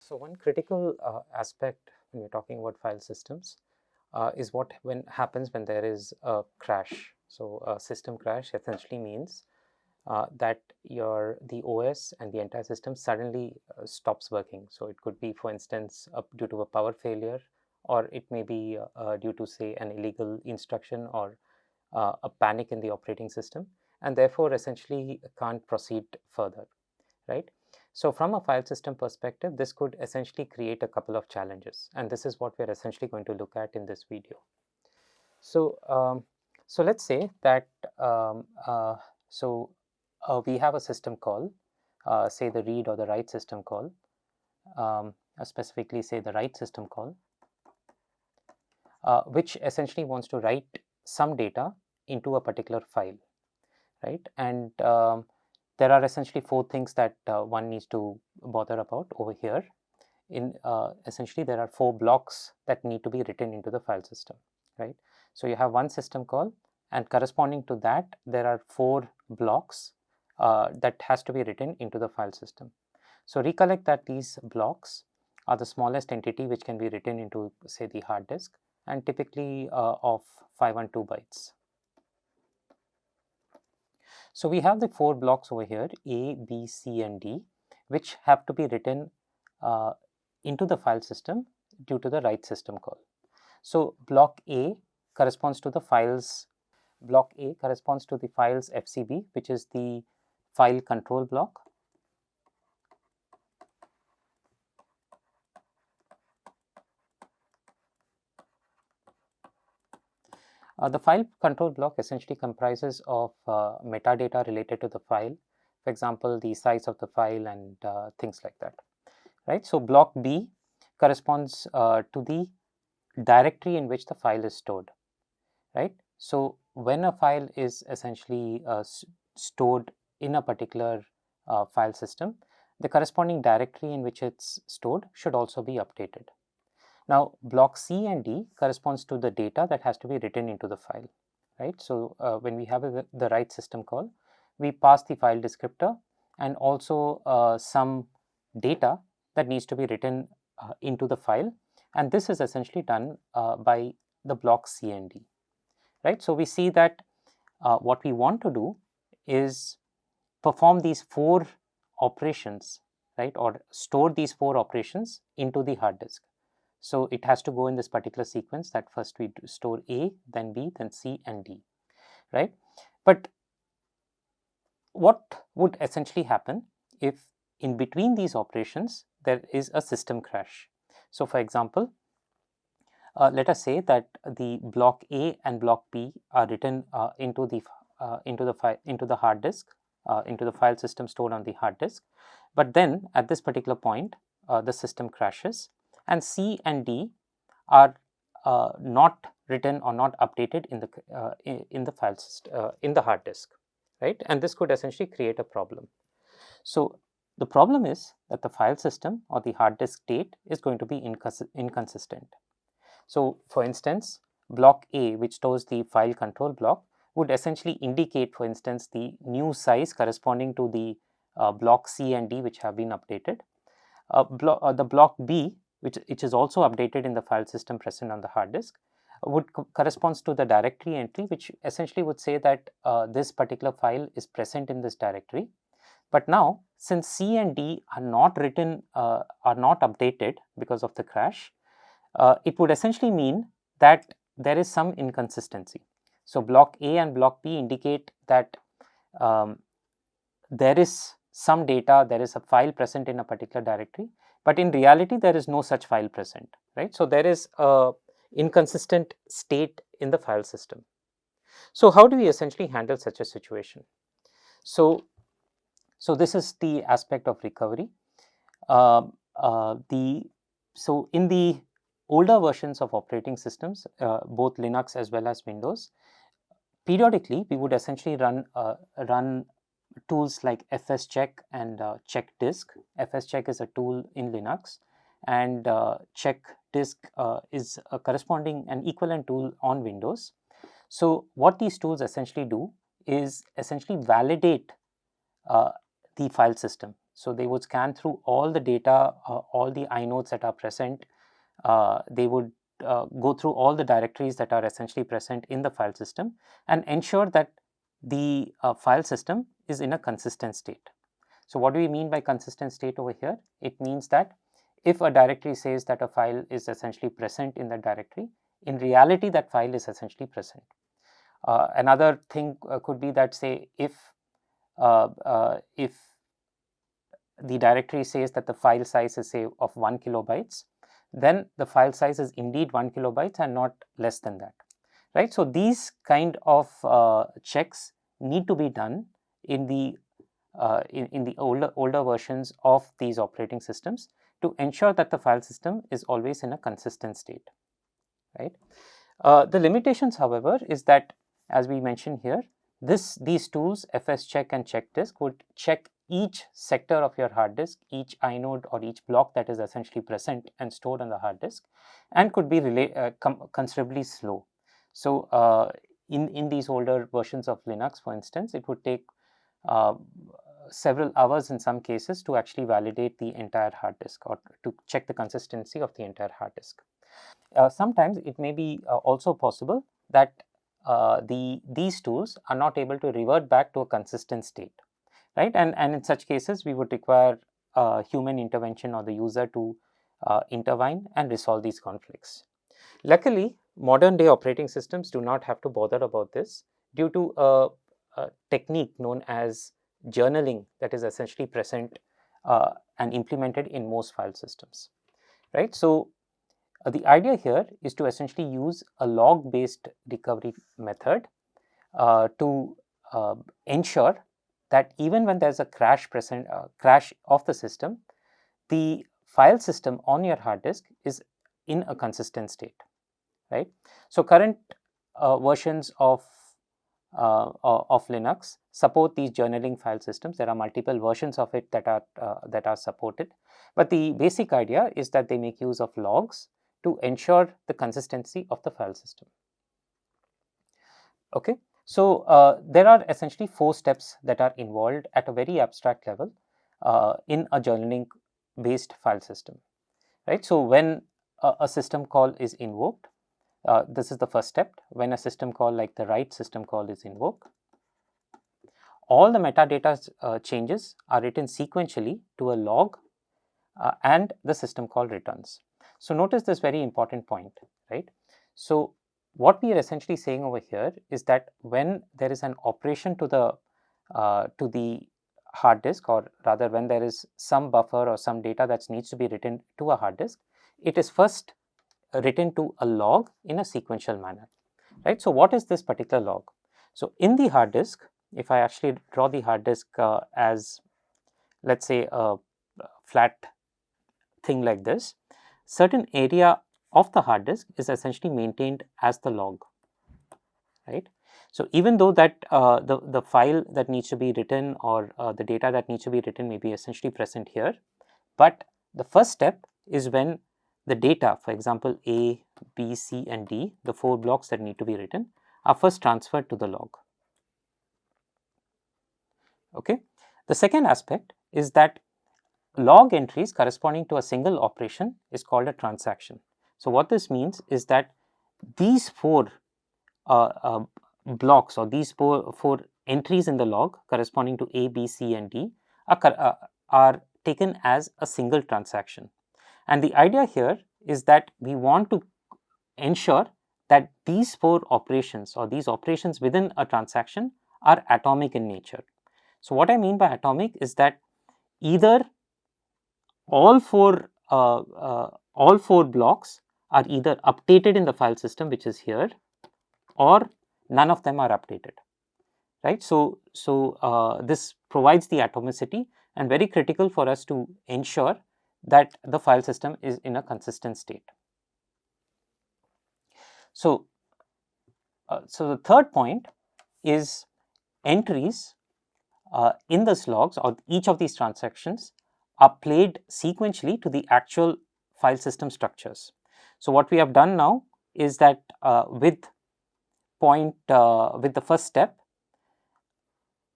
So one critical aspect when you're talking about file systems is what happens when there is a crash. So a system crash essentially means that the OS and the entire system suddenly stops working. So it could be, for instance, due to a power failure, or it may be due to, say, an illegal instruction or a panic in the operating system, and therefore essentially can't proceed further, right? So from a file system perspective, this could essentially create a couple of challenges, and this is what we're essentially going to look at in this video. So, so let's say that we have a system call, say the read or the write system call, specifically say the write system call, which essentially wants to write some data into a particular file, right? And there are essentially four things that one needs to bother about over here. Essentially, there are four blocks that need to be written into the file system, right? So you have one system call, and corresponding to that, there are four blocks that has to be written into the file system. So recollect that these blocks are the smallest entity which can be written into, say, the hard disk, and typically of 512 bytes. So we have the four blocks over here, A, B, C, and D, which have to be written into the file system due to the write system call. So block A corresponds to the files. Block A corresponds to the files FCB, which is the file control block. The file control block essentially comprises of metadata related to the file, for example, the size of the file and things like that, right? So block B corresponds to the directory in which the file is stored, right? So when a file is essentially stored in a particular file system, the corresponding directory in which it's stored should also be updated. Now, block C and D corresponds to the data that has to be written into the file, right? So when we have the write system call, we pass the file descriptor and also some data that needs to be written into the file, and this is essentially done by the block C and D, right? So we see that what we want to do is perform these four operations, right, or store these four operations into the hard disk. So it has to go in this particular sequence, that first we store A, then B, then C and D, right? But what would essentially happen if in between these operations there is a system crash? So for example, let us say that the block A and block B are written into the hard disk, into the file system stored on the hard disk, but then at this particular point the system crashes, and C and D are not written or not updated in the file system, in the hard disk, right? And this could essentially create a problem. So the problem is that the file system or the hard disk state is going to be inconsistent. So for instance, block A, which stores the file control block, would essentially indicate, for instance, the new size corresponding to the block C and D which have been updated. The block B, which is also updated in the file system present on the hard disk, would corresponds to the directory entry, which essentially would say that this particular file is present in this directory. But now, since C and D are not written, are not updated because of the crash, it would essentially mean that there is some inconsistency. So block A and block B indicate that there is some data, there is a file present in a particular directory, but in reality there is no such file present, right? So there is a inconsistent state in the file system. So how do we essentially handle such a situation? So this is the aspect of recovery. So in the older versions of operating systems, both Linux as well as Windows, periodically we would essentially run tools like fscheck and check disk. Fscheck is a tool in Linux, and check disk is a corresponding and equivalent tool on Windows. So what these tools essentially do is essentially validate the file system. So they would scan through all the data, all the inodes that are present. They would go through all the directories that are essentially present in the file system and ensure that the file system is in a consistent state. So what do we mean by consistent state over here? It means that if a directory says that a file is essentially present in that directory, in reality that file is essentially present. Another thing could be that, say, if the directory says that the file size is, say, of 1 kilobytes, then the file size is indeed 1 kilobytes and not less than that, right? So these kind of checks need to be done in the older versions of these operating systems to ensure that the file system is always in a consistent state, right? The limitations, however, is that, as we mentioned here, these tools, fscheck and checkdisk, would check each sector of your hard disk, each inode or each block that is essentially present and stored on the hard disk, and could be considerably slow. So in these older versions of Linux, for instance, it would take several hours in some cases to actually validate the entire hard disk or to check the consistency of the entire hard disk. Sometimes it may be also possible that these tools are not able to revert back to a consistent state, right? And in such cases, we would require human intervention or the user to intervene and resolve these conflicts. Luckily, modern day operating systems do not have to bother about this due to a technique known as journaling that is essentially present and implemented in most file systems, right? So the idea here is to essentially use a log-based recovery method to ensure that even when there's a crash of the system, the file system on your hard disk is in a consistent state, right? So current versions of Linux support these journaling file systems. There are multiple versions of it that are supported, but the basic idea is that they make use of logs to ensure the consistency of the file system. Okay, so there are essentially 4 steps that are involved at a very abstract level in a journaling based file system, right? So when a system call is invoked, this is the first step. When a system call like the write system call is invoked, all the metadata changes are written sequentially to a log and the system call returns. So notice this very important point, right? So what we are essentially saying over here is that when there is an operation to the hard disk, or rather when there is some buffer or some data that needs to be written to a hard disk, it is first written to a log in a sequential manner, right? So what is this particular log? So in the hard disk, if I actually draw the hard disk as, let's say, a flat thing like this, certain area of the hard disk is essentially maintained as the log, right? So even though that the file that needs to be written or the data that needs to be written may be essentially present here, but the first step is when the data, for example, A, B, C and D, the 4 blocks that need to be written, are first transferred to the log. Okay. The second aspect is that log entries corresponding to a single operation is called a transaction. So what this means is that these 4 blocks or these 4 entries in the log corresponding to A, B, C and D are taken as a single transaction. And the idea here is that we want to ensure that these 4 operations or these operations within a transaction are atomic in nature. So what I mean by atomic is that either all 4 blocks are either updated in the file system, which is here, or none of them are updated, right? So this provides the atomicity and very critical for us to ensure that the file system is in a consistent state. So the third point is entries in this logs or each of these transactions are played sequentially to the actual file system structures. So what we have done now is that with the first step,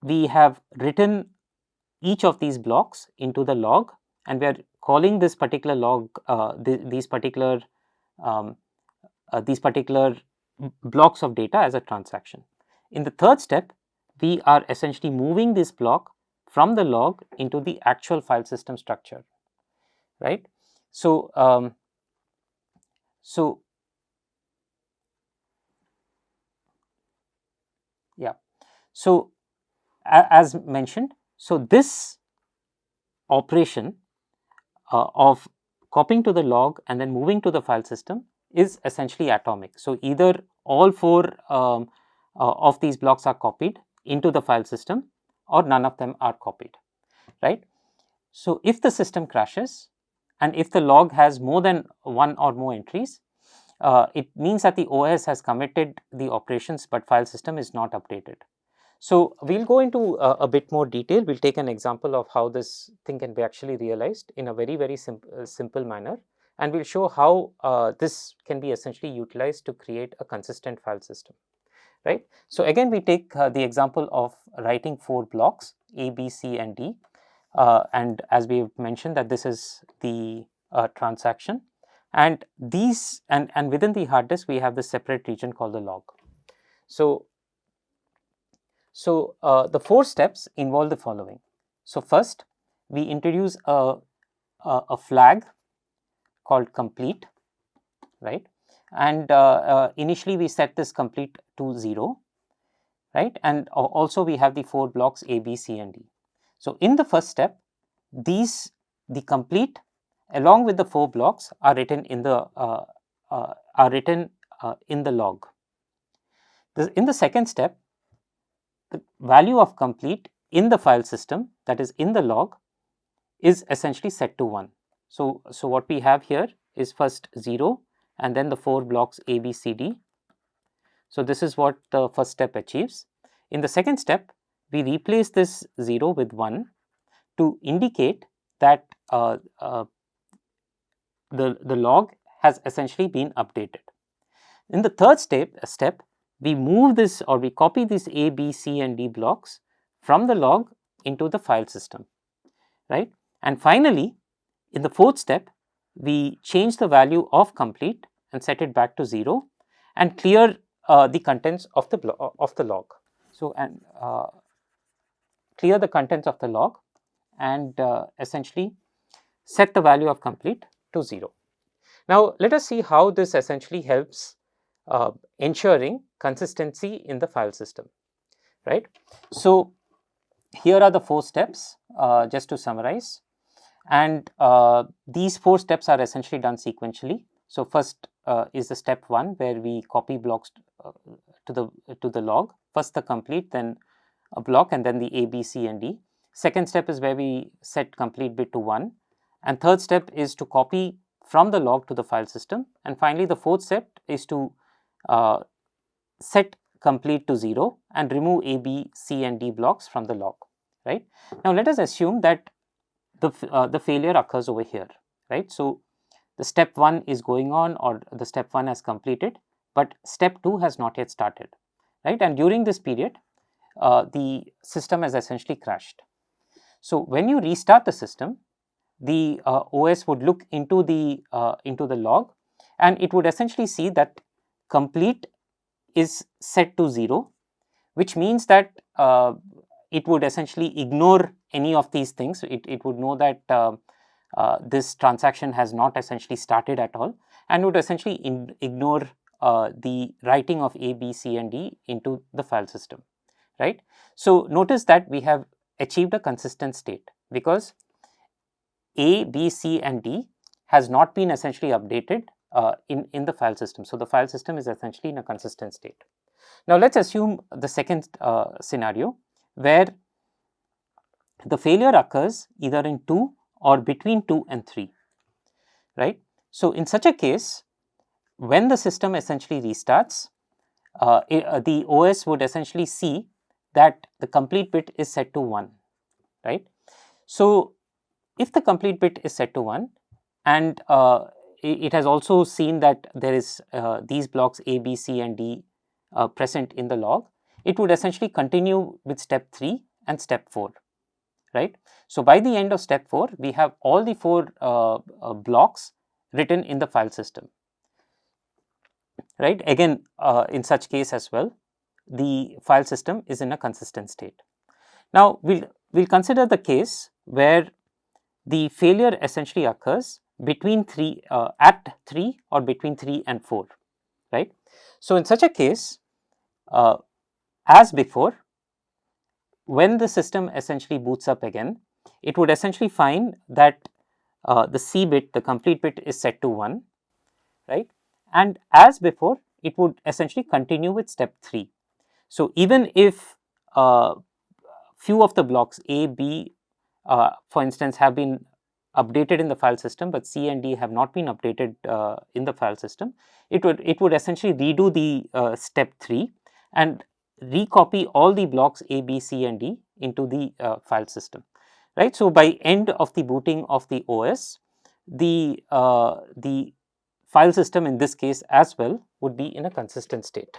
we have written each of these blocks into the log, and we are calling this particular log, these particular blocks of data as a transaction. In the third step, we are essentially moving this block from the log into the actual file system structure, right? So, yeah. So, as mentioned, so this operation of copying to the log and then moving to the file system is essentially atomic. So, either all four of these blocks are copied into the file system, or none of them are copied, right? So, if the system crashes and if the log has more than one or more entries, it means that the OS has committed the operations, but file system is not updated. So, we will go into a bit more detail. We will take an example of how this thing can be actually realized in a very simple manner, and we will show how this can be essentially utilized to create a consistent file system, right. So, again we take the example of writing 4 blocks A, B, C and D, and as we have mentioned that this is the transaction, and these and within the hard disk we have this separate region called the log. So, the 4 steps involve the following. So, first we introduce a flag called complete, right, and initially we set this complete to 0, right, and also we have the 4 blocks A, B, C and D. So, in the first step, the complete along with the 4 blocks are written in the log. In the second step, the value of complete in the file system, that is in the log, is essentially set to 1. So, what we have here is first 0 and then the 4 blocks A, B, C, D. So, this is what the first step achieves. In the second step, we replace this 0 with 1 to indicate that the log has essentially been updated. In the third step, we move this, or we copy these A, B, C and D blocks from the log into the file system, right. And finally, in the fourth step, we change the value of complete and set it back to 0 and clear the contents of the log. So, and clear the contents of the log and essentially set the value of complete to 0. Now, let us see how this essentially helps ensuring consistency in the file system, right. So, here are the 4 steps just to summarize, and these 4 steps are essentially done sequentially. So, first is the step 1 where we copy blocks to the log, first the complete, then a block and then the A, B, C and D. Second step is where we set complete bit to 1, and third step is to copy from the log to the file system, and finally the fourth step is to set complete to 0 and remove A, B, C and D blocks from the log, right. Now, let us assume that the failure occurs over here, right. So, the step 1 is going on, or the step 1 has completed, but step 2 has not yet started, right, and during this period the system has essentially crashed. So, when you restart the system, the OS would look into the log, and it would essentially see that complete is set to 0, which means that it would essentially ignore any of these things. It would know that this transaction has not essentially started at all, and would essentially ignore the writing of A, B, C and D into the file system, right. So, notice that we have achieved a consistent state because A, B, C and D has not been essentially updated in the file system. So, the file system is essentially in a consistent state. Now, let us assume the second scenario where the failure occurs either in 2 or between 2 and 3, right. So, in such a case, when the system essentially restarts, the OS would essentially see that the complete bit is set to 1, right. So, if the complete bit is set to 1 and it has also seen that there is these blocks A, B, C and D present in the log, it would essentially continue with step 3 and step 4, right? So by the end of step 4, we have all the 4 blocks written in the file system, right? Again, in such case as well, the file system is in a consistent state. Now we'll consider the case where the failure essentially occurs between 3 at 3 or between 3 and 4, right? So in such a case, as before, when the system essentially boots up again, it would essentially find that the C bit, the complete bit, is set to 1, right? And as before, it would essentially continue with step 3. So even if few of the blocks A, B, for instance, have been updated in the file system, but C and D have not been updated in the file system, it would essentially redo the step 3 and recopy all the blocks A, B, C, and D into the file system, right? So by end of the booting of the OS, the file system in this case as well would be in a consistent state.